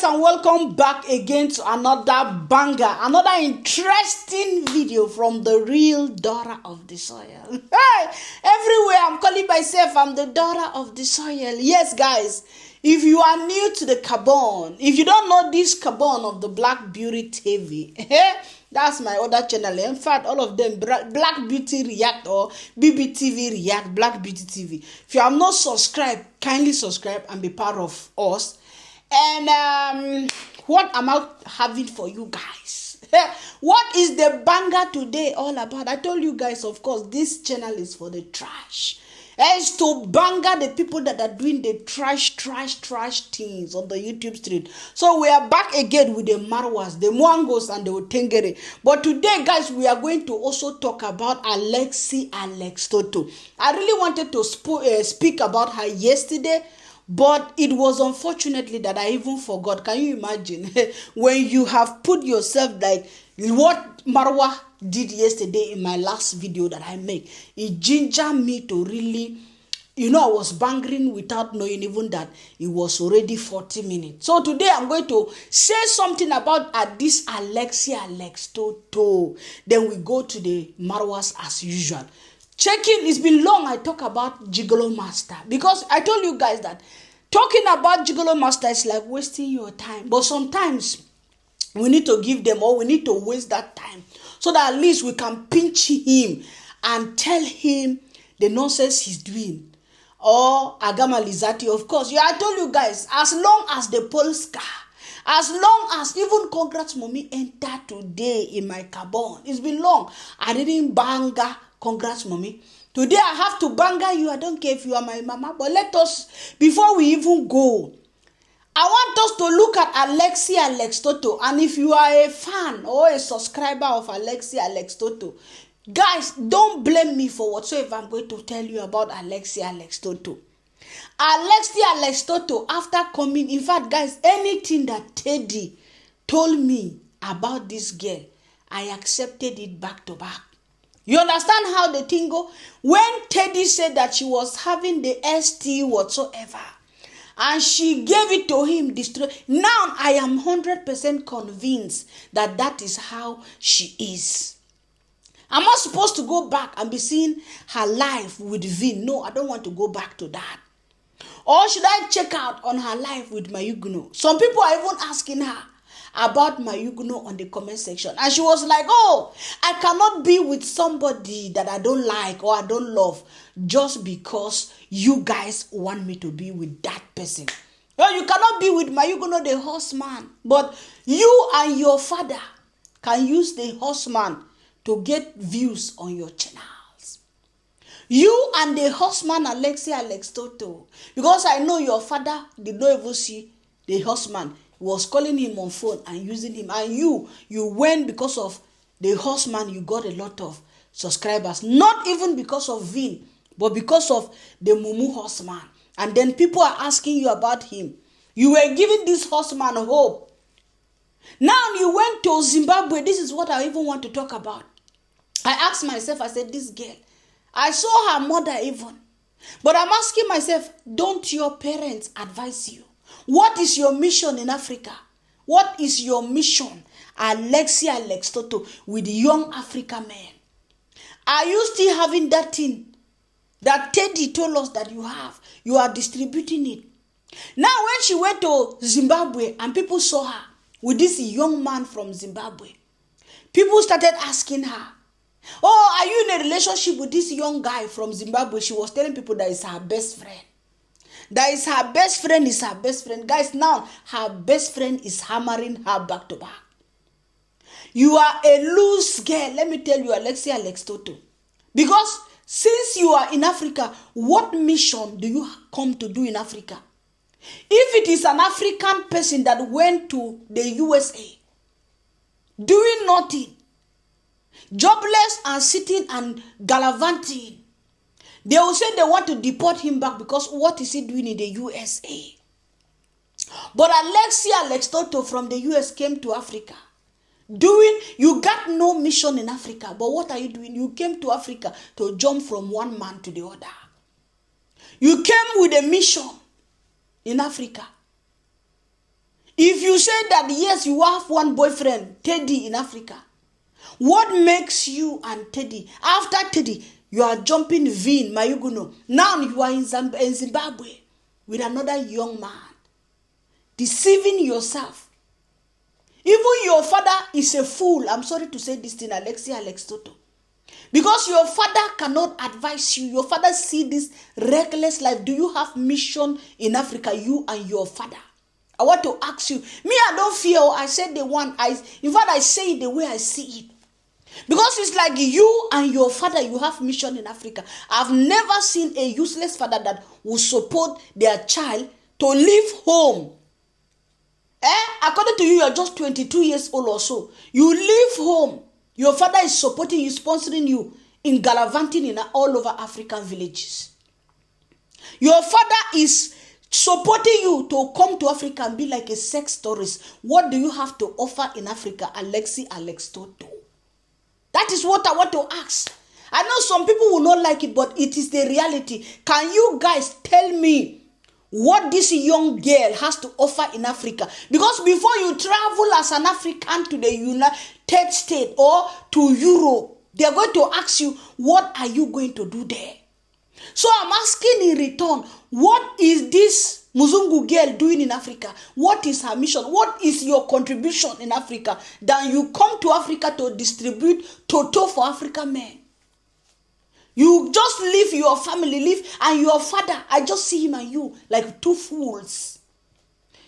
and welcome back again to another banger, another interesting video from the real daughter of the soil. Hey, everywhere I'm calling myself, I'm the daughter of the soil. Yes, guys, if you are new to the carbon, if you don't know this carbon of the Black Beauty TV, that's my other channel. In fact, all of them, Black Beauty React or BBTV React, Black Beauty TV. If you have not subscribed, kindly subscribe and be part of us. And what am I having for you guys? What is the banger today all about? I told you guys, of course, this channel is for the trash. It's to banger the people that are doing the trash things on the YouTube street. So we are back again with the marwas, the Mwangos, and the Otengere. But today, guys, we are going to also talk about Alexi Alexto. I really wanted to speak about her yesterday, but it was unfortunately that I even forgot. Can you imagine when you have put yourself like what Marwa did yesterday in my last video that I made? It gingered me to really, I was bangering without knowing even that it was already 40 minutes. So today I'm going to say something about this Alexi Alexto. Then we go to the Marwas as usual. Checking, it's been long I talk about gigolo master, because I told you guys that talking about gigolo master is like wasting your time. But sometimes we need to give them, or we need to waste that time so that at least we can pinch him and tell him the nonsense he's doing. Or Agama Lizati, of course. Yeah, I told you guys, as long as the Polska, as long as even Congrats Mommy entered today in my carbon, it's been long. I didn't banga Congrats Mommy. Today I have to banger you. I don't care if you are my mama. But let us, before we even go, I want us to look at Alexi Alexto. And if you are a fan or a subscriber of Alexi Alexto, guys, don't blame me for whatsoever I'm going to tell you about Alexi Alexto. Alexi Alexto, after coming, in fact, guys, anything that Teddy told me about this girl, I accepted it back to back. You understand how the thing go? When Teddy said that she was having the ST whatsoever, and she gave it to him, now I am 100% convinced that that is how she is. Am I supposed to go back and be seeing her life with Vin? No, I don't want to go back to that. Or should I check out on her life with Mayugno? Some people are even asking her about Mayugno on the comment section. And she was like, oh, I cannot be with somebody that I don't like or I don't love just because you guys want me to be with that person. Well, you cannot be with Mayugno, the horseman. But you and your father can use the horseman to get views on your channels. You and the horseman Alexi Alexto. Because I know your father did not even see the horseman. Was calling him on phone and using him, and you went because of the horseman. You got a lot of subscribers, not even because of Vin, but because of the Mumu horseman. And then people are asking you about him. You were giving this horseman hope. Now you went to Zimbabwe. This is what I even want to talk about. I asked myself, I said, this girl, I saw her mother even, but I'm asking myself, don't your parents advise you? What is your mission in Africa? What is your mission, Alexi Alexto, with young African men? Are you still having that thing that Teddy told us that you have? You are distributing it. Now when she went to Zimbabwe and people saw her with this young man from Zimbabwe, people started asking her, oh, are you in a relationship with this young guy from Zimbabwe? She was telling people that it's her best friend. That is her best friend, is her best friend. Guys, now her best friend is hammering her back to back. You are a loose girl. Let me tell you, Alexi Alexto. Because since you are in Africa, what mission do you come to do in Africa? If it is an African person that went to the USA, doing nothing, jobless and sitting and gallivanting, they will say they want to deport him back because what is he doing in the USA? But Alexi Alexto from the US came to Africa. You got no mission in Africa, but what are you doing? You came to Africa to jump from one man to the other. You came with a mission in Africa. If you say that, yes, you have one boyfriend, Teddy, in Africa, what makes you and Teddy, after Teddy, you are jumping Vin, Mayuguno. Now you are in Zimbabwe with another young man, deceiving yourself. Even your father is a fool. I'm sorry to say this thing, Alexi, Alexto. Because your father cannot advise you. Your father see this reckless life. Do you have mission in Africa, you and your father? I want to ask you. Me, I don't feel. I said the one. In fact, I say it the way I see it. Because it's like you and your father, you have mission in Africa. I've never seen a useless father that will support their child to leave home. According to you, you're just 22 years old or so. You leave home. Your father is supporting you, sponsoring you in gallivanting in all over African villages. Your father is supporting you to come to Africa and be like a sex tourist. What do you have to offer in Africa, Alexi, Alexto? That is what I want to ask. I know some people will not like it, but it is the reality. Can you guys tell me what this young girl has to offer in Africa? Because before you travel as an African to the United States or to Europe, they are going to ask you, what are you going to do there? So I'm asking in return, what is this Muzungu girl doing in Africa? What is her mission? What is your contribution in Africa? Then you come to Africa to distribute Toto for African men. You just leave your family, and your father, I just see him and you like two fools.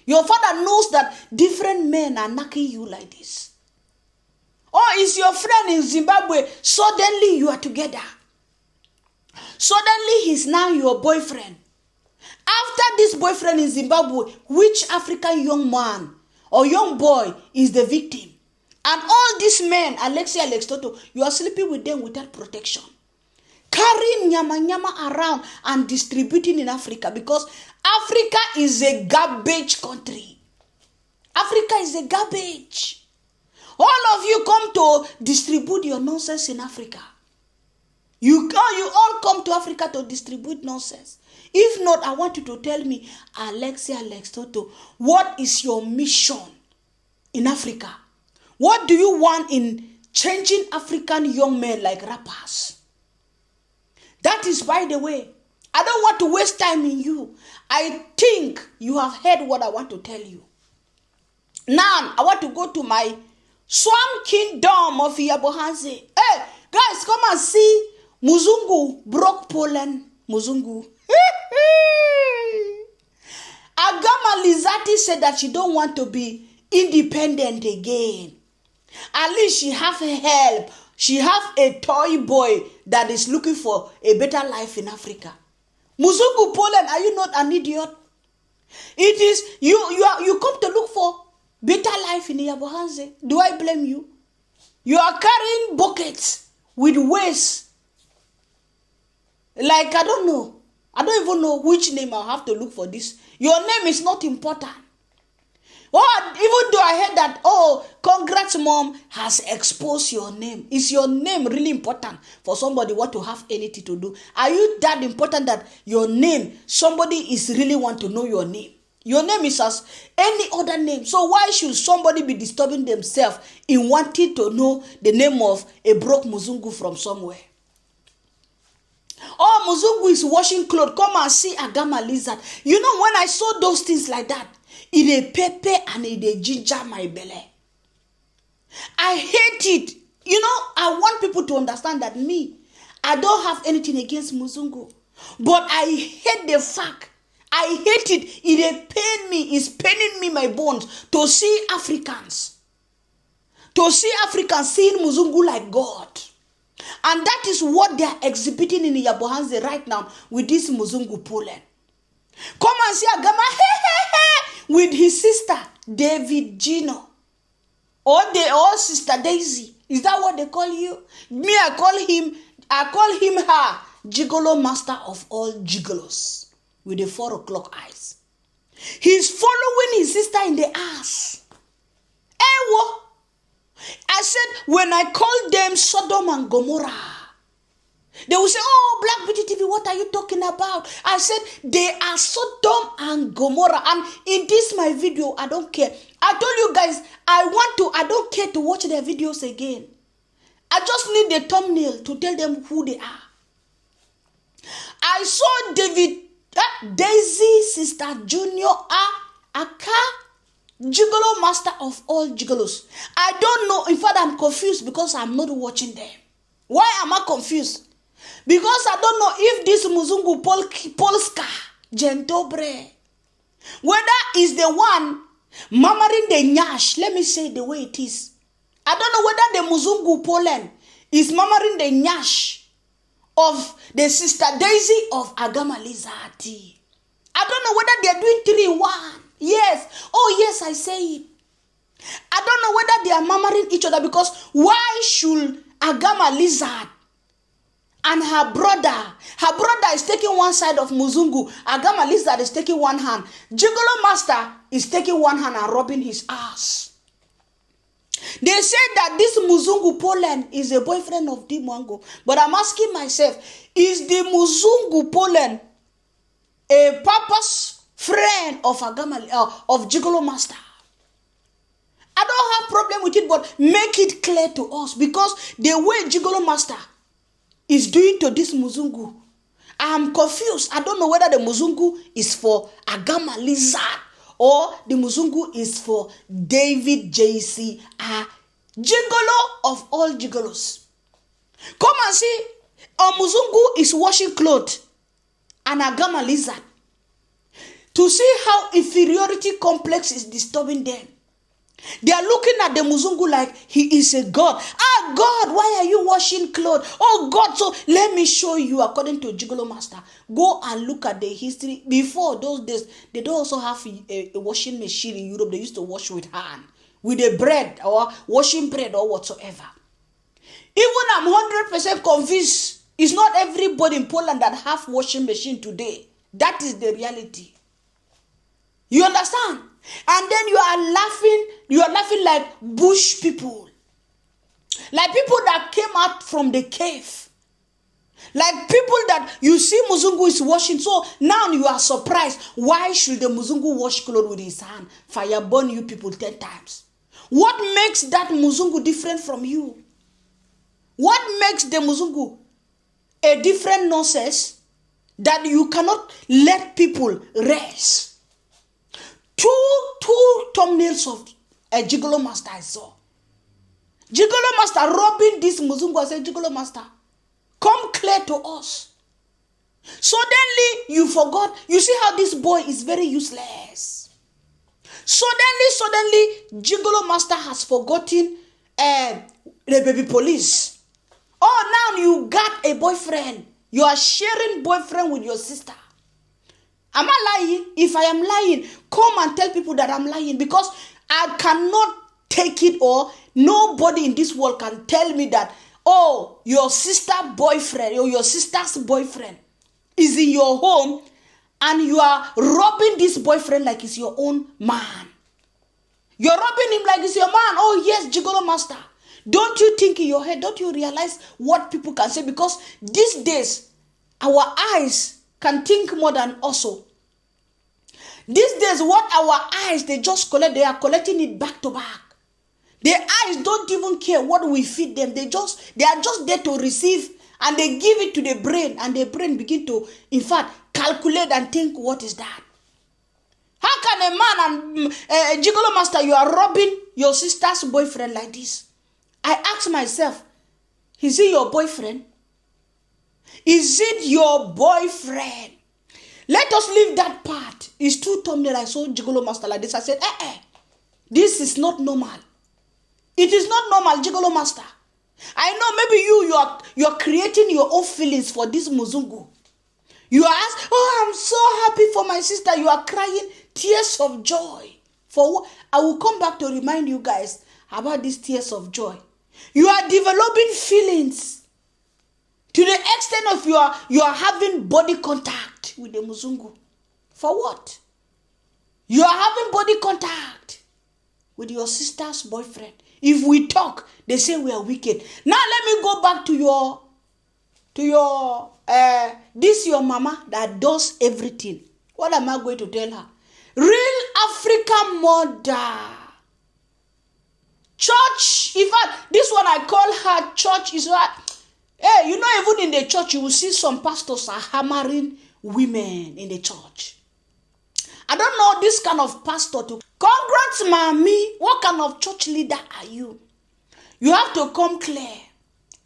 Your father knows that different men are knocking you like this. Or is your friend in Zimbabwe, suddenly you are together. Suddenly he's now your boyfriend. After this boyfriend in Zimbabwe, which African young man or young boy is the victim? And all these men, Alexi, Alexto, you are sleeping with them without protection. Carrying nyama around and distributing in Africa, because Africa is a garbage country. Africa is a garbage. All of you come to distribute your nonsense in Africa. You all come to Africa to distribute nonsense. If not, I want you to tell me, Alexi, Alexto, what is your mission in Africa? What do you want in changing African young men like rappers? That is, by the way, I don't want to waste time in you. I think you have heard what I want to tell you. Now, I want to go to my Swam kingdom of Yabhani. Hey, guys, come and see Muzungu broke Poland. Muzungu. Agama Lizati said that she don't want to be independent again. At least she have help. She have a toy boy that is looking for a better life in Africa. Muzungu Poland, are you not an idiot? It is you come to look for better life in Yabhani. Do I blame you? You are carrying buckets with waste. Like, I don't know. I don't even know which name I have to look for this. Your name is not important. Oh, even though I heard that, oh, congrats mom has exposed your name. Is your name really important for somebody want to have anything to do? Are you that important that your name, somebody is really want to know your name? Your name is as any other name. So why should somebody be disturbing themselves in wanting to know the name of a broke Muzungu from somewhere? Oh, Muzungu is washing clothes. Come and see Agama lizard. You know, when I saw those things like that, it a pepper and it a ginger my belly. I hate it. You know, I want people to understand that me, I don't have anything against Muzungu. But I hate the fact. I hate it. It a pain me. It's paining me my bones to see Africans. To see Africans seeing Muzungu like God. And that is what they are exhibiting in Yabhani right now with this Muzungu Poland. Come and see Agama with his sister David Gino. Or sister Daisy. Is that what they call you? Me, I call him her gigolo master of all gigolos with the 4 o'clock eyes. He's following his sister in the ass. I said, when I called them Sodom and Gomorrah, They will say, oh, Black Beauty TV, what are you talking about? I said, they are Sodom and Gomorrah. And in this my video, I don't care. I told you guys, I don't care to watch their videos again. I just need the thumbnail to tell them who they are. I saw Daisy, Sister Junior, Aka, gigolo master of all gigolos. I don't know. In fact, I'm confused because I'm not watching them. Why am I confused? Because I don't know if this Muzungu Polska Gentobre, whether is the one mamaring the nyash, let me say the way it is. I don't know whether the Muzungu Poland is mamaring the nyash of the Sister Daisy of Agama Lizati. I don't know whether they are doing 3 in 1. Yes. Oh, yes, I say it. I don't know whether they are murmuring each other, because why should Agama Lizard and her brother is taking one side of Muzungu, Agama Lizard is taking one hand, Gigolo Master is taking one hand and rubbing his ass. They say that this Muzungu Poland is a boyfriend of Dee Mwango. But I'm asking myself, is the Muzungu Poland a purpose friend of of Gigolo Master? I don't have problem with it, but make it clear to us, because the way Gigolo Master is doing to this Muzungu, I am confused. I don't know whether the Muzungu is for Agama Lizard or the Muzungu is for David JC, gigolo of all gigolos. Come and see, a Muzungu is washing clothes and Agama Lizard, to see how inferiority complex is disturbing them. They are looking at the Muzungu like he is a god. Ah, God, why are you washing clothes? Oh, God, so let me show you, according to Gigolo Master. Go and look at the history. Before those days, they don't also have a washing machine in Europe. They used to wash with hand, with a bread or washing bread or whatsoever. Even I'm 100% convinced it's not everybody in Poland that have washing machine today. That is the reality. You understand? And then you are laughing like bush people. Like people that came out from the cave. Like people that you see Muzungu is washing. So now you are surprised. Why should the Muzungu wash clothes with his hand? Fire burn you people 10 times. What makes that Muzungu different from you? What makes the Muzungu a different nonsense that you cannot let people rest? Two thumbnails of a Gigolo Master I saw. Gigolo Master robbing this Muzungu. I said, Gigolo Master, come clear to us. Suddenly you forgot. You see how this boy is very useless. Suddenly Gigolo Master has forgotten the baby police. Oh, now you got a boyfriend. You are sharing boyfriend with your sister. Am I lying? If I am lying, come and tell people that I'm lying, because I cannot take it, or nobody in this world can tell me that, oh, your sister boyfriend or your sister's boyfriend is in your home and you are robbing this boyfriend like it's your own man. You're robbing him like it's your man. Oh, yes, Gigolo Master. Don't you think in your head, don't you realize what people can say? Because these days, our eyes can think more than also. These days, what our eyes, they just collect, they are collecting it back to back. Their eyes don't even care what we feed them. They are just there to receive, and they give it to the brain, and the brain begin to, in fact, calculate and think, what is that? How can a man and Gigolo Master, you are robbing your sister's boyfriend like this? I ask myself, is it your boyfriend? Is it your boyfriend? Let us leave that part. It's too thumbnail. I saw Gigolo Master like this. I said, this is not normal. It is not normal, Gigolo Master. I know maybe you are creating your own feelings for this Muzungu. You are asked, oh, I'm so happy for my sister. You are crying tears of joy. For what? I will come back to remind you guys about these tears of joy. You are developing feelings to the extent of you are having body contact with the Muzungu. For what? You are having body contact with your sister's boyfriend. If we talk, they say we are wicked. Now let me go back to your to your this your mama that does everything. What am I going to tell her? Real African mother. Church, in fact, this one I call her church is what. Hey, you know, even in the church, you will see some pastors are hammering women in the church. I don't know this kind of pastor to. Congrats, mommy. What kind of church leader are you? You have to come clear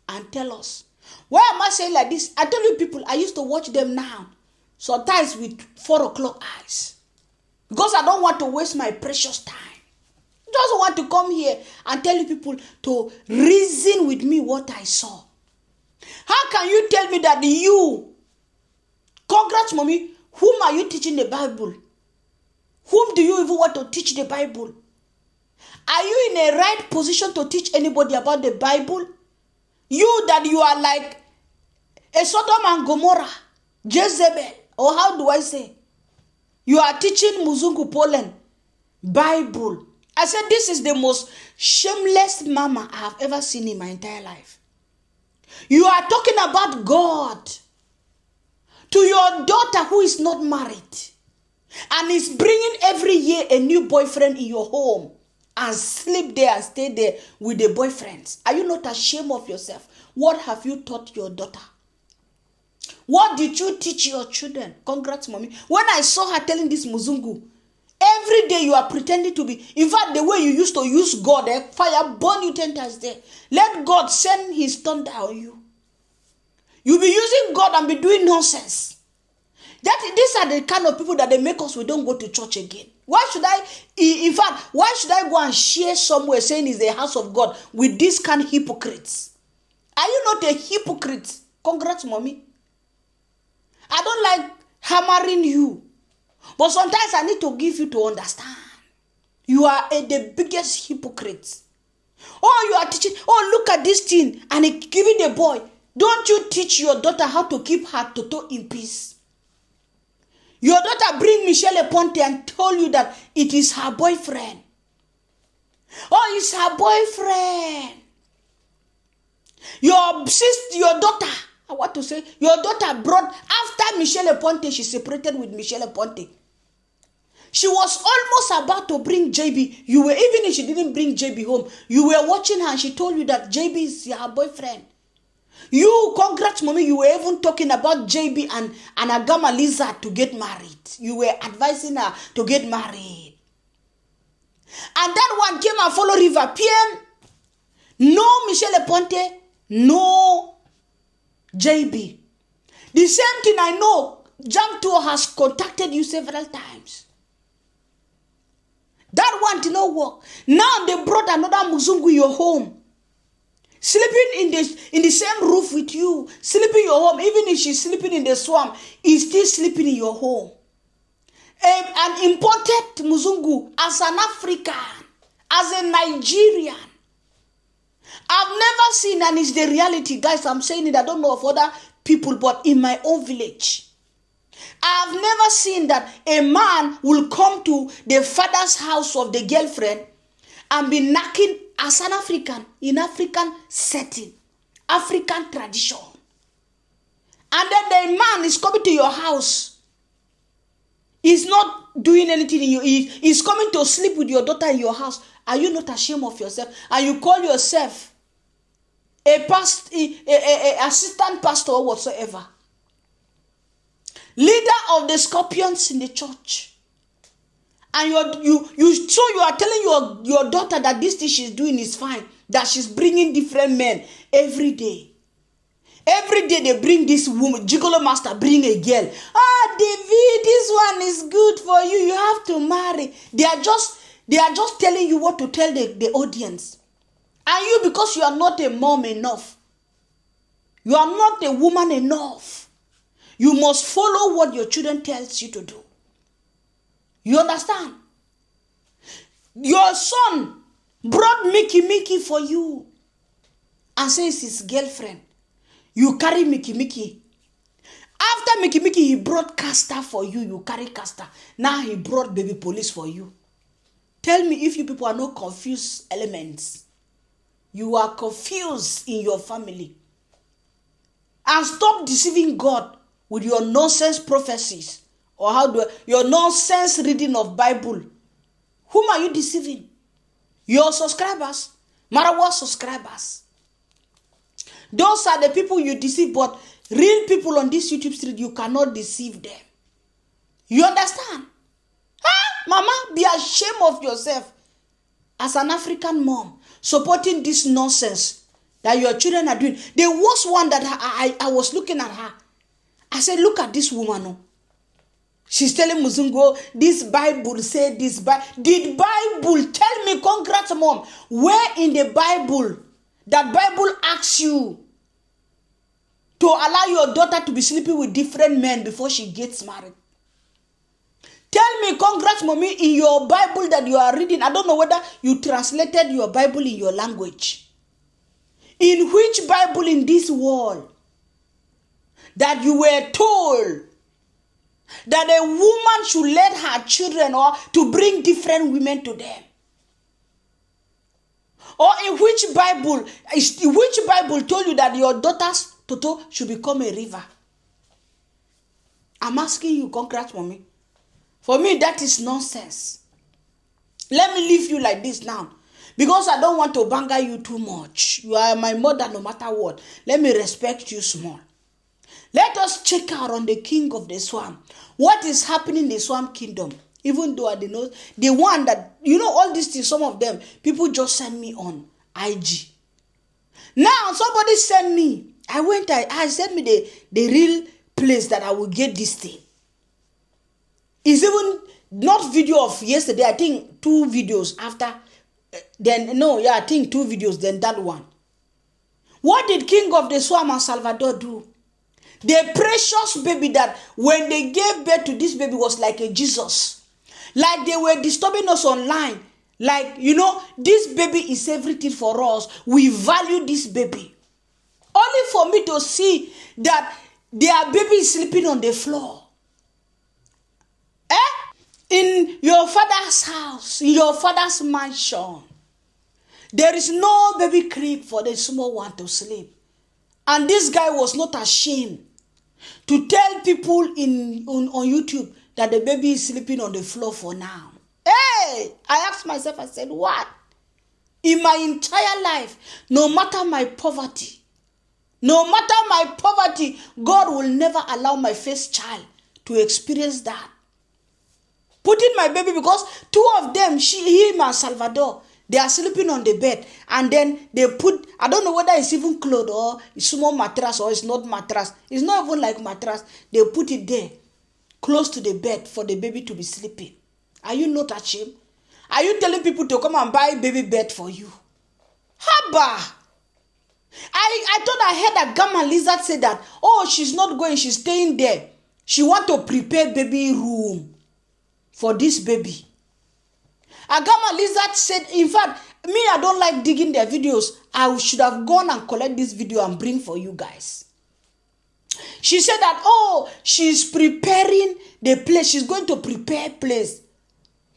and tell us. Why am I saying like this? I tell you people, I used to watch them now. Sometimes with 4 o'clock eyes. Because I don't want to waste my precious time. I just want to come here and tell you people to reason with me what I saw. How can you tell me that you, congrats mommy, whom are you teaching the Bible? Whom do you even want to teach the Bible? Are you in a right position to teach anybody about the Bible? You that you are like a Sodom and Gomorrah, Jezebel, or how do I say? You are teaching Muzungu Poland Bible. I said this is the most shameless mama I have ever seen in my entire life. You are talking about God to your daughter who is not married and is bringing every year a new boyfriend in your home and sleep there and stay there with the boyfriends. Are you not ashamed of yourself? What have you taught your daughter? What did you teach your children? Congrats, mommy. When I saw her telling this Muzungu, every day you are pretending to be. In fact, the way you used to use God, fire burn you 10 times there. Let God send his thunder on you. You'll be using God and be doing nonsense. These are the kind of people that they make us, we don't go to church again. Why should I, in fact, why should I go and share somewhere saying it's the house of God with these kind of hypocrites? Are you not a hypocrite? Congrats, mommy. I don't like hammering you. But sometimes I need to give you to understand. You are the biggest hypocrite. Oh, you are teaching. Oh, look at this thing. And giving the boy. Don't you teach your daughter how to keep her toto in peace? Your daughter bring Michelle Ponte and told you that it is her boyfriend. Oh, it's her boyfriend. Your sister, your daughter, I want to say, your daughter brought, after Michelle Ponte, she separated with Michelle Ponte. She was almost about to bring JB. You were, even if she didn't bring JB home, you were watching her and she told you that JB is her boyfriend. You, congrats, mommy, you were even talking about JB and Agama Lizard to get married. You were advising her to get married. And that one came and followed River PM. No Michelle Ponte, no JB. The same thing I know, Jam Tour has contacted you several times. That one did not work. Now they brought another Muzungu your home. Sleeping in the same roof with you. Sleeping in your home. Even if she's sleeping in the Swam, he's still sleeping in your home. An imported Muzungu as an African, as a Nigerian. I've never seen, and it's the reality, guys. I'm saying it, I don't know of other people, but in my own village, I've never seen that a man will come to the father's house of the girlfriend and be knocking as an African, in African setting, African tradition. And then the man is coming to your house. He's not doing anything in you. He's coming to sleep with your daughter in your house. Are you not ashamed of yourself? And you call yourself a assistant pastor or whatsoever, leader of the scorpions in the church, and so you are telling your daughter that this thing she's doing is fine, that she's bringing different men every day. Every day they bring this woman, gigolo master, bring a girl. David, this one is good for you. You have to marry. They are just telling you what to tell the audience. And you, because you are not a mom enough, you are not a woman enough, you must follow what your children tells you to do. You understand? Your son brought Mickey for you and says his girlfriend. You carry Mickey. After Mickey, he brought Castor for you. You carry Castor. Now he brought baby police for you. Tell me if you people are not confused elements. You are confused in your family. And stop deceiving God with your nonsense prophecies or your nonsense reading of Bible. Whom are you deceiving? Your subscribers, marwa subscribers. Those are the people you deceive, but real people on this YouTube street, you cannot deceive them. You understand? Huh? Mama, be ashamed of yourself as an African mom supporting this nonsense that your children are doing. The worst one that I was looking at her. I said, look at this woman. Oh. She's telling Muzungo, this Bible said this. Did Bible tell me, congrats mom, where in the Bible that Bible asks you to allow your daughter to be sleeping with different men before she gets married? Tell me, congrats mommy, in your Bible that you are reading. I don't know whether you translated your Bible in your language. In which Bible in this world that you were told that a woman should let her children or to bring different women to them? Or in which Bible told you that your daughter's Toto should become a river? I'm asking you, congrats mommy. For me, that is nonsense. Let me leave you like this now. Because I don't want to banga you too much. You are my mother no matter what. Let me respect you small. Let us check out on the king of the Swam. What is happening in the Swam kingdom? Even though I didn't know. The one that, all these things, some of them, people just send me on IG. Now, somebody sent me. I sent me the real place that I will get this thing. It's even not video of yesterday. I think 2 videos after. I think 2 videos, then that one. What did King of the Swam and Salvador do? The precious baby that when they gave birth to this baby was like a Jesus. Like they were disturbing us online. Like, this baby is everything for us. We value this baby. Only for me to see that their baby is sleeping on the floor. In your father's house, in your father's mansion, there is no baby crib for the small one to sleep. And this guy was not ashamed to tell people on YouTube that the baby is sleeping on the floor for now. Hey, I asked myself, I said, what? In my entire life, no matter my poverty, God will never allow my first child to experience that. Putting my baby, because 2 of them, him and Salvador, they are sleeping on the bed. And then they put, I don't know whether it's even clothes or it's small mattress or it's not mattress. It's not even like mattress. They put it there, close to the bed for the baby to be sleeping. Are you not ashamed? Are you telling people to come and buy baby bed for you? Haba! I thought I heard a gamma lizard say that, she's not going, she's staying there. She want to prepare baby room for this baby. Agama Lizard said, in fact, me, I don't like digging their videos. I should have gone and collect this video and bring for you guys. She said that, she's preparing the place. She's going to prepare a place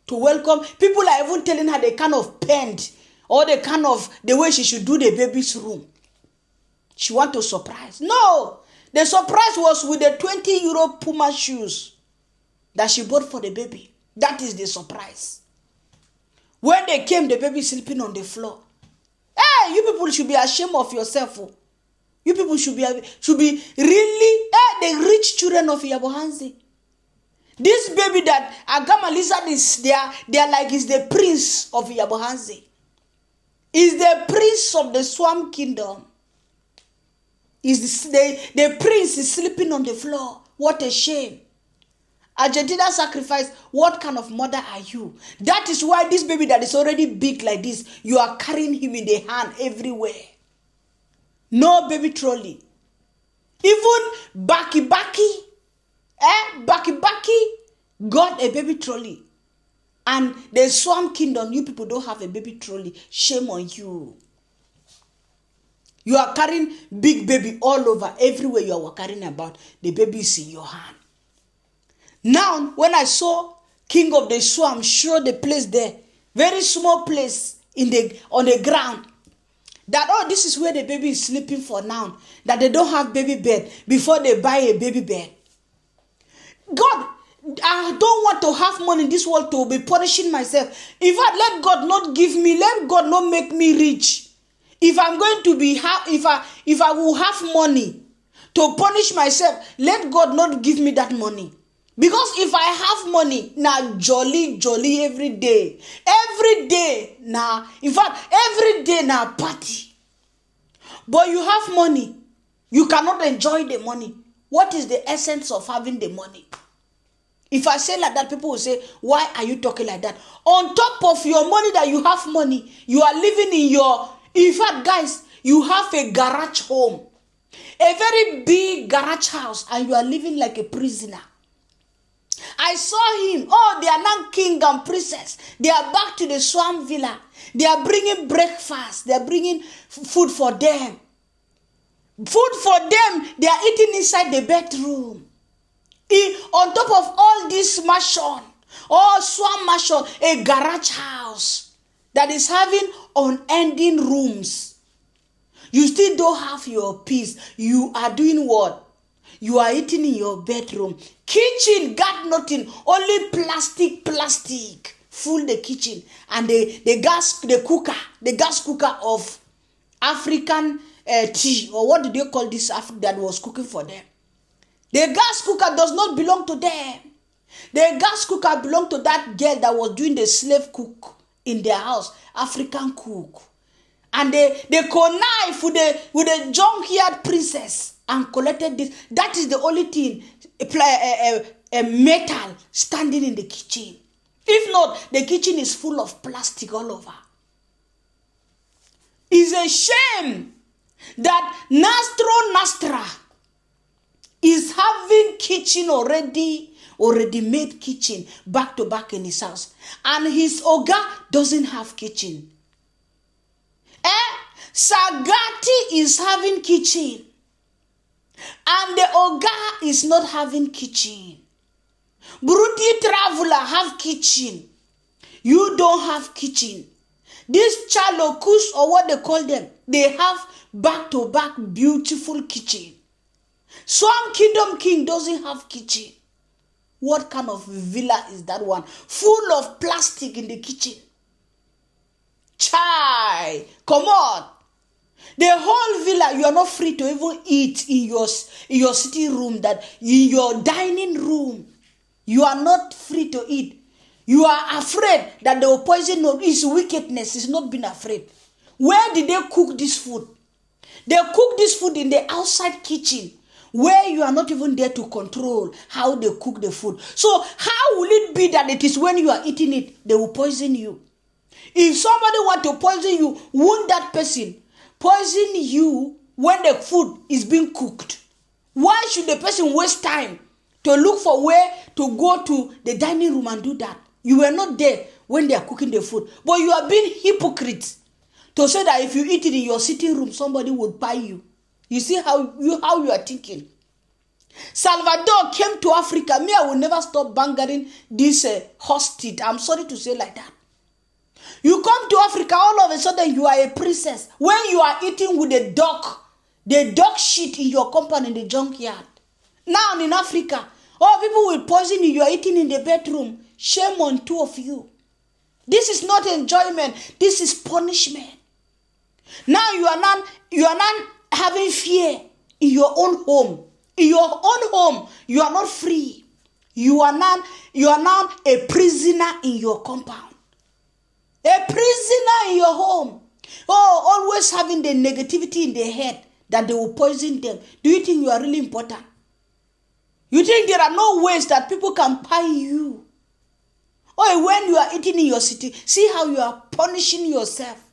to welcome. People are even telling her the kind of paint or the way she should do the baby's room. She want to surprise. No, the surprise was with the 20 euro Puma shoes that she bought for the baby. That is the surprise. When they came, the baby sleeping on the floor. Hey, you people should be ashamed of yourself. You people should be really the rich children of Yabhani. This baby that Agama Lizard is they're like is the prince of Yabhani. Is the prince of the Swam kingdom. The prince is sleeping on the floor. What a shame. Argentina sacrifice. What kind of mother are you? That is why this baby that is already big like this, you are carrying him in the hand everywhere. No baby trolley. Even Baki got a baby trolley. And the Swam kingdom, you people don't have a baby trolley. Shame on you. You are carrying big baby all over. Everywhere you are carrying about, the baby is in your hand. Now, when I saw King of the Swam show the place there, very small place on the ground, That, oh, this is where the baby is sleeping for now. That they don't have baby bed before they buy a baby bed. God, I don't want to have money in this world to be punishing myself. If I let God not give me, let God not make me rich. If I'm going to be, if I will have money to punish myself, let God not give me that money. Because if I have money, now jolly every day. Every day, now, in fact, every day now party. But you have money, you cannot enjoy the money. What is the essence of having the money? If I say like that, people will say, why are you talking like that? On top of your money that you have money, you are living in your, in fact, guys, you have a garage home. A very big garage house, and you are living like a prisoner. I saw him. Oh, they are now king and princess. They are back to the Swam villa. They are bringing breakfast. They are bringing food for them. Food for them. They are eating inside the bedroom. On top of all this mansion, Swam mansion, a garage house that is having unending rooms. You still don't have your peace. You are doing what? You are eating in your bedroom. Kitchen got nothing. Only plastic. Full the kitchen. And the gas cooker of African tea. Or what do they call this that was cooking for them? The gas cooker does not belong to them. The gas cooker belonged to that girl that was doing the slave cook in their house. African cook. And they connive with the junkyard princess and collected this. That is the only thing, a metal standing in the kitchen. If not, the kitchen is full of plastic all over. It's a shame that Nostra is having kitchen already made kitchen back to back in his house. And his Oga doesn't have kitchen. Sagati is having kitchen. And the Oga is not having kitchen. Burundi traveler have kitchen. You don't have kitchen. This Chalokus, or what they call them, they have back-to-back beautiful kitchen. Swam Kingdom King doesn't have kitchen. What kind of villa is that one? Full of plastic in the kitchen. Chai, come on. The whole villa, you are not free to even eat in your sitting room, that in your dining room. You are not free to eat. You are afraid that they will poison you. It's wickedness. It's not being afraid. Where did they cook this food? They cook this food in the outside kitchen, where you are not even there to control how they cook the food. So how will it be that it is when you are eating it, they will poison you? If somebody want to poison you, won't that person poison you when the food is being cooked? Why should the person waste time to look for where to go to the dining room and do that? You were not there when they are cooking the food. But you are being hypocrite to say that if you eat it in your sitting room, somebody would buy you. You see how you are thinking. Salvador came to Africa. Me, I will never stop bangering this hostage. I'm sorry to say like that. You come to Africa, all of a sudden you are a princess. When you are eating with the dog shit in your compound in the junkyard. Now in Africa, people will poison you. You are eating in the bedroom. Shame on two of you. This is not enjoyment. This is punishment. Now you are not having fear in your own home. In your own home, you are not free. You are now a prisoner in your compound. A prisoner in your home. Always having the negativity in their head that they will poison them. Do you think you are really important? You think there are no ways that people can buy you? When you are eating in your city, see how you are punishing yourself.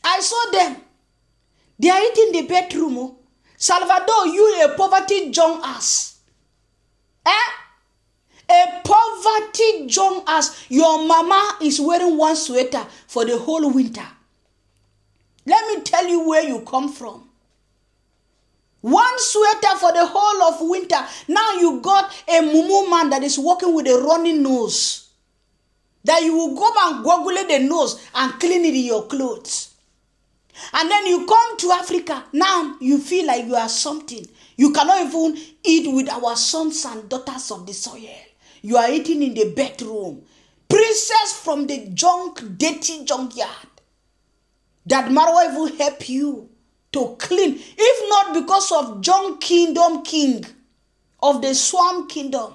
I saw them. They are eating in the bedroom. Salvador, you a poverty young ass. A poverty young ass. Your mama is wearing one sweater for the whole winter. Let me tell you where you come from. One sweater for the whole of winter. Now you got a mumu man that is walking with a running nose. That you will go and goggle the nose and clean it in your clothes. And then you come to Africa. Now you feel like you are something. You cannot even eat with our sons and daughters of the soil. You are eating in the bedroom. Princess from the dirty junkyard. That marwa will help you to clean. If not because of king of the Swam kingdom.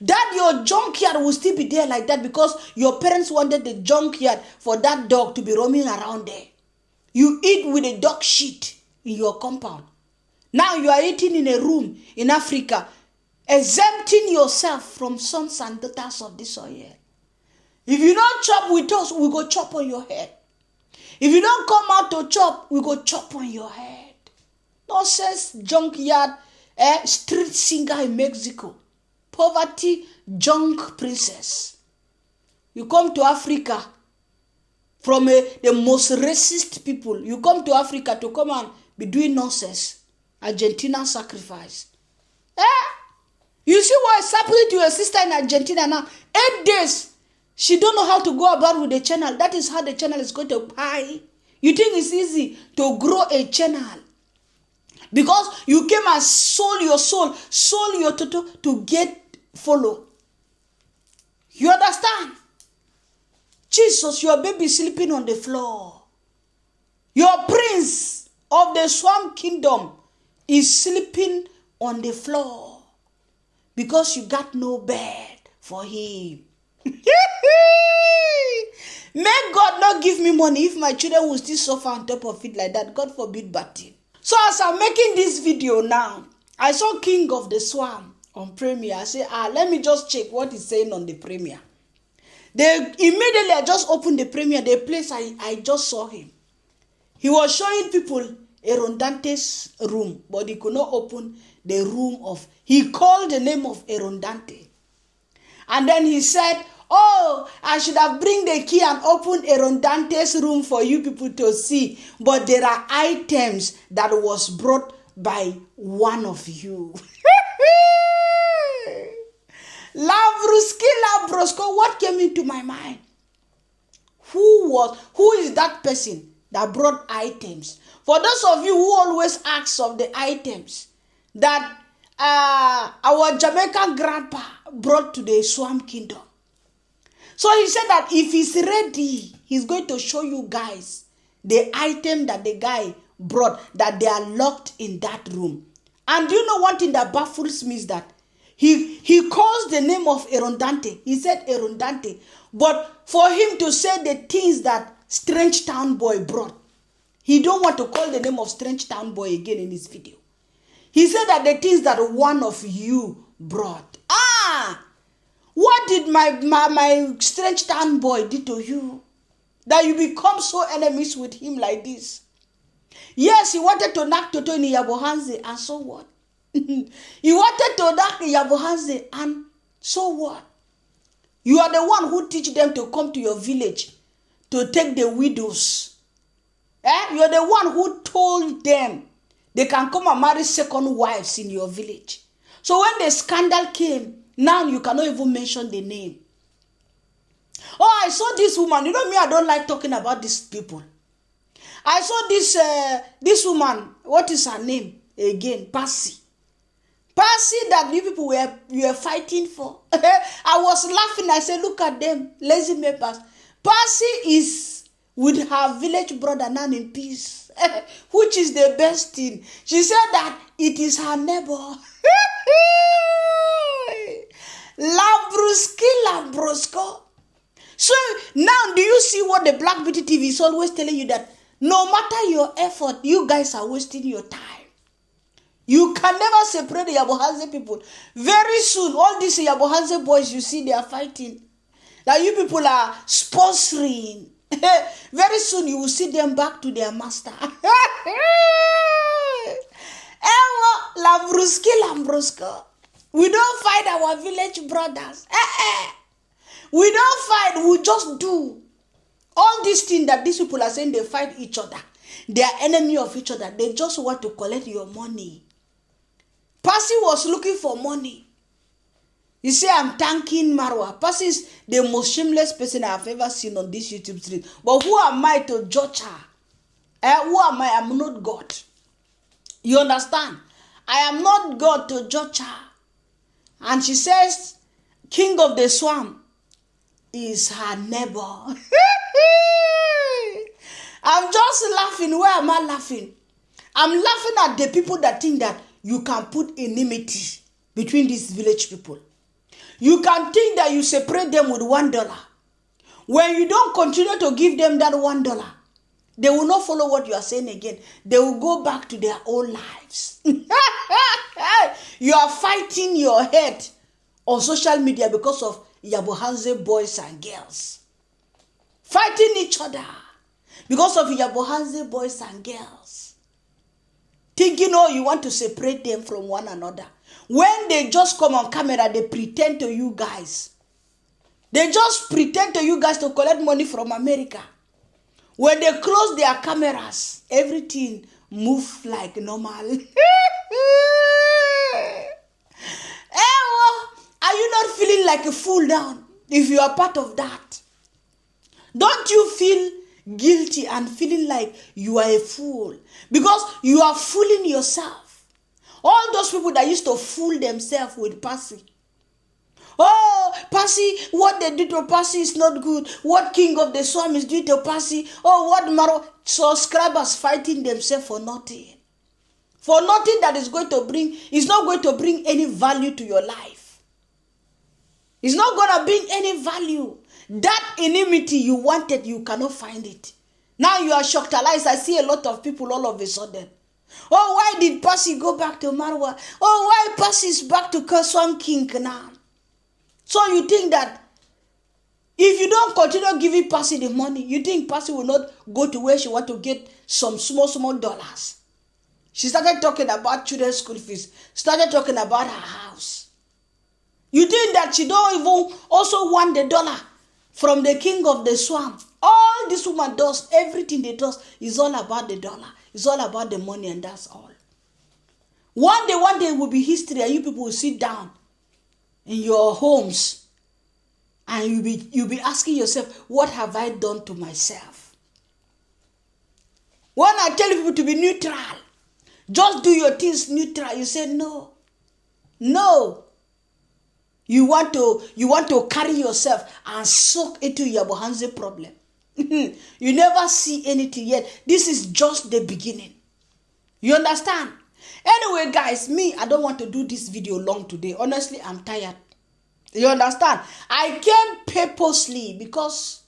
That your junkyard will still be there like that because your parents wanted the junkyard for that dog to be roaming around there. You eat with a dog shit in your compound. Now you are eating in a room in Africa, exempting yourself from sons and daughters of the soil. If you don't chop with us, we go chop on your head. If you don't come out to chop, we go chop on your head. Nonsense junkyard, street singer in Mexico. Poverty junk princess. You come to Africa from the most racist people. You come to Africa to come and be doing nonsense. Argentina sacrifice. You see what is happening to your sister in Argentina now? 8 days. She don't know how to go about with the channel. That is how the channel is going to pie. You think it's easy to grow a channel? Because you came and sold your soul, sold your toto to get follow. You understand? Jesus, your baby sleeping on the floor. Your prince of the Swam kingdom is sleeping on the floor because you got no bed for him. May God not give me money if my children will still suffer on top of it like that. God forbid bad thing. So as I'm making this video now, I saw King of the Swam on premiere. I say, let me just check what he's saying on the premiere. Immediately I just opened the premiere, the place I just saw him. He was showing people Erondante's room, but he could not open the room of, he called the name of Erondante. And then he said, oh, I should have bring the key and open Erondante's room for you people to see. But there are items that was brought by one of you. Labrosco, what came into my mind? Who is that person that brought items? For those of you who always ask of the items that our Jamaican grandpa brought to the Swam kingdom. So he said that if he's ready, he's going to show you guys the item that the guy brought, that they are locked in that room. And do you know one thing that baffles me is that he calls the name of Erondante. He said Erondante. But for him to say the things that Strange Town Boy brought, he don't want to call the name of Strange Town Boy again in his video. He said that the things that one of you brought. What did my Strange Town Boy did to you? That you become so enemies with him like this? Yes, he wanted to knock Toto in Yabhani, and so what? He wanted to knock Yabhani, and so what? You are the one who teach them to come to your village to take the widows. You are the one who told them they can come and marry second wives in your village. So when the scandal came, now you cannot even mention the name. Oh, I saw this woman. You know me, I don't like talking about these people. I saw this woman. What is her name again? Passy. Passy that you people were fighting for. I was laughing. I said, look at them, lazy members. Passy is with her village brother now in peace, which is the best thing. She said that it is her neighbor. Labrosco. So now do you see what the Black BBTV is always telling you, that no matter your effort, you guys are wasting your time. You can never separate the Yabhani people. Very soon, all these Yabhani boys you see, they are fighting. That you people are sponsoring. Very soon you will see them back to their master. Lambrosco. We don't fight our village brothers. We don't fight, we just do. All these things that these people are saying, they fight each other. They are enemy of each other. They just want to collect your money. Passy was looking for money. You say, I'm thanking Marwa. Passy is the most shameless person I have ever seen on this YouTube street. But who am I to judge her? Who am I? I'm not God. You understand? I am not God to judge her. And she says, king of the Swam is her neighbor. I'm just laughing. Where am I laughing? I'm laughing at the people that think that you can put enmity between these village people. You can think that you separate them with $1. When you don't continue to give them that $1, they will not follow what you are saying again. They will go back to their own lives. You are fighting your head on social media because of Yabhani boys and girls. Fighting each other because of Yabhani boys and girls. Thinking, oh, you want to separate them from one another. When they just come on camera, they pretend to you guys. They just pretend to you guys to collect money from America. When they close their cameras, everything moves like normal. Are you not feeling like a fool now if you are part of that? Don't you feel guilty and feeling like you are a fool? Because you are fooling yourself. All those people that used to fool themselves with Passy. Oh, Passy, what they did to Passy is not good. What king of the Swam is doing to Passy. Oh, what marwa. Subscribers fighting themselves for nothing. For nothing that is not going to bring any value to your life. It's not going to bring any value. That enmity you wanted, you cannot find it. Now you are shocked. I see a lot of people all of a sudden. Oh, why did Passy go back to Marwa? Oh, why Passy is back to Swam King now? So you think that if you don't continue giving Passy the money, you think Passy will not go to where she want to get some small dollars? She started talking about children's school fees, started talking about her house. You think that she don't even also want the dollar from the king of the Swam? All this woman does, everything they does is all about the dollar. It's all about the money, and that's all. One day will be history, and you people will sit down in your homes and you'll be asking yourself, what have I done to myself? When I tell people to be neutral, just do your things neutral, you say no. You want to carry yourself and soak into your Yabhani problem. You never see anything yet. This is just the beginning. You understand? Anyway, guys, I don't want to do this video long today. Honestly, I'm tired. You understand? I came purposely because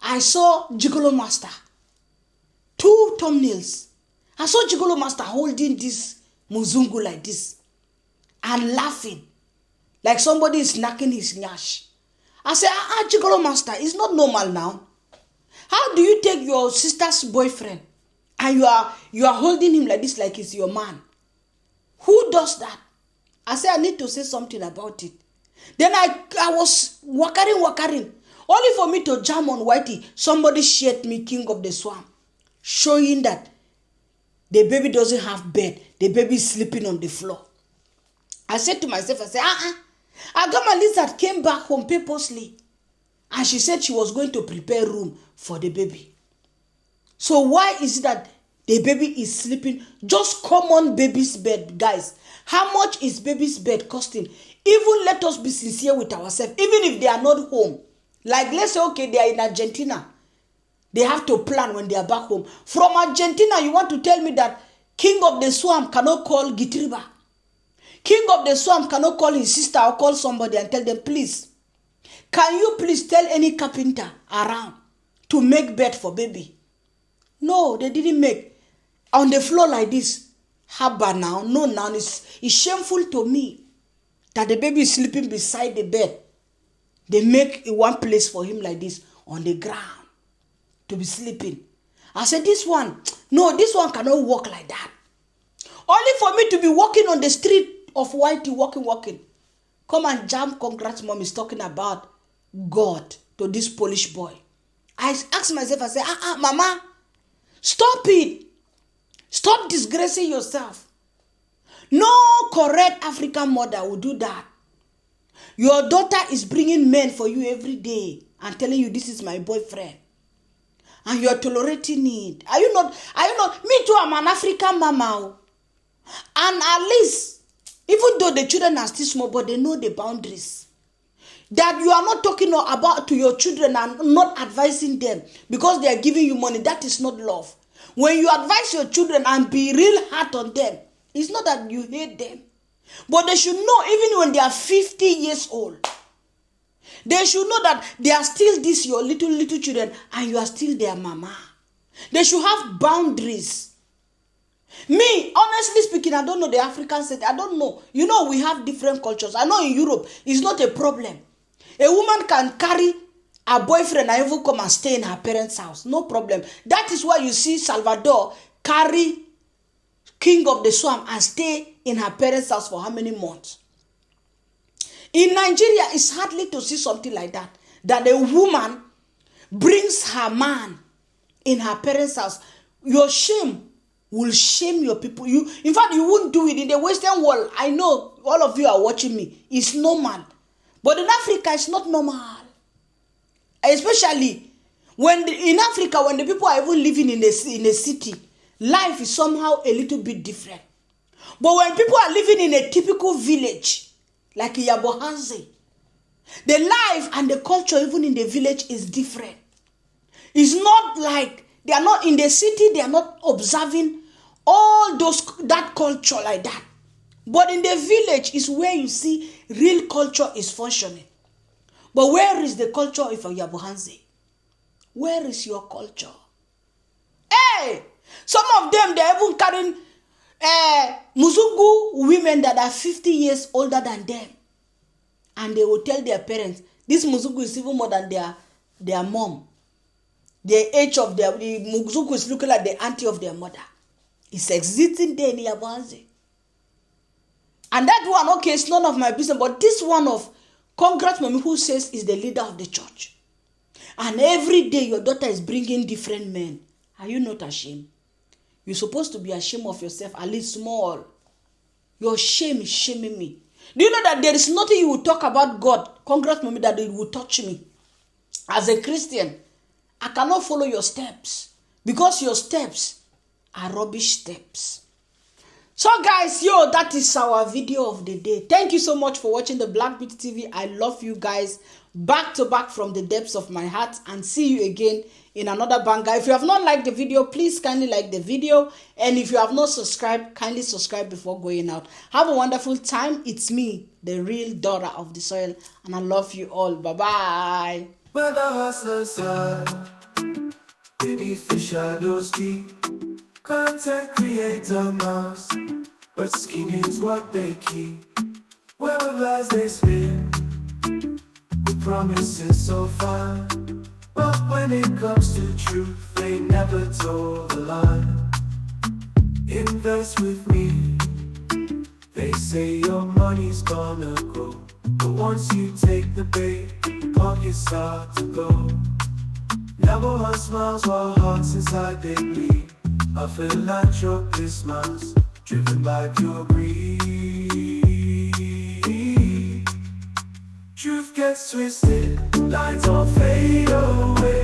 I saw Gigolo Master. 2 thumbnails. I saw Gigolo Master holding this muzungu like this and laughing like somebody is knocking his nyash. I said, Gigolo Master, it's not normal now. How do you take your sister's boyfriend and you are holding him like this, like he's your man? Who does that? I said, I need to say something about it. Then I was wakaring. Only for me to jam on Whitey, somebody shared me King of the Swam, showing that the baby doesn't have bed. The baby is sleeping on the floor. I said to myself, Agama Lizard came back home purposely. And she said she was going to prepare room for the baby. So why is it that the baby is sleeping? Just common baby's bed, guys. How much is baby's bed costing? Even let us be sincere with ourselves. Even if they are not home. Like let's say, okay, they are in Argentina. They have to plan when they are back home. From Argentina, you want to tell me that King of the Swam cannot call Gitriba. King of the Swam cannot call his sister or call somebody and tell them, please, can you please tell any carpenter around to make bed for baby? No, they didn't make. On the floor like this. Haba now. No, now it's shameful to me that the baby is sleeping beside the bed. They make one place for him like this on the ground to be sleeping. I said, this one cannot walk like that. Only for me to be walking on the street of Whitey, walking. Come and jam, congrats, mom is talking about God to this Polish boy. I asked myself, I said, mama, stop it. Stop disgracing yourself. No correct African mother will do that. Your daughter is bringing men for you every day and telling you this is my boyfriend. and you are tolerating it. Are you not? Me too, I'm an African mama. And at least, even though the children are still small, but they know the boundaries. That you are not talking about to your children and not advising them because they are giving you money. That is not love. When you advise your children and be real hard on them, it's not that you hate them. But they should know, even when they are 50 years old, they should know that they are still your little children and you are still their mama. They should have boundaries. Me, honestly speaking, I don't know the African state. I don't know. You know, we have different cultures. I know in Europe, it's not a problem. A woman can carry a boyfriend and even come and stay in her parents' house. No problem. That is why you see Salvador carry King of the Swam and stay in her parents' house for how many months? In Nigeria, it's hardly to see something like that. That a woman brings her man in her parents' house. Your shame will shame your people. In fact, you wouldn't do it in the Western world. I know all of you are watching me. It's normal. But in Africa, it's not normal. Especially in Africa, when the people are even living in a city, life is somehow a little bit different. But when people are living in a typical village, like Yabhani, the life and the culture even in the village is different. It's not like they are not in the city, they are not observing all that culture like that. But in the village is where you see real culture is functioning. But where is the culture of Yabhani? Where is your culture? Hey! Some of them, they're even carrying Muzungu women that are 50 years older than them. And they will tell their parents, this Muzungu is even more than their mom. The age of the Muzungu is looking like the auntie of their mother. It's existing there in Yabhani. And that one, okay, it's none of my business. But this one of Congrats Mommy who says is the leader of the church. And every day your daughter is bringing different men. Are you not ashamed? You're supposed to be ashamed of yourself, at least small. Your shame is shaming me. Do you know that there is nothing you will talk about God, Congrats Mommy, that it will touch me? As a Christian, I cannot follow your steps because your steps are rubbish steps. So guys, that is our video of the day. Thank you so much for watching the Black Beauty TV. I love you guys back to back from the depths of my heart, and see you again in another banger. If you have not liked the video, please kindly like the video, and if you have not subscribed, kindly subscribe before going out. Have a wonderful time. It's me, the real daughter of the soil, and I love you all. Bye-bye. Beneath the shadows deep, content creator mouse, but scheming is what they keep. Where lies they spin, with promises so fine, but when it comes to truth, they never toe the line. Invest with me, they say your money's gonna go, but once you take the bait, pockets start to go. Never one smiles while hearts inside they bleed. A philanthropist smiles, driven by pure greed. Truth gets twisted, lines all fade away.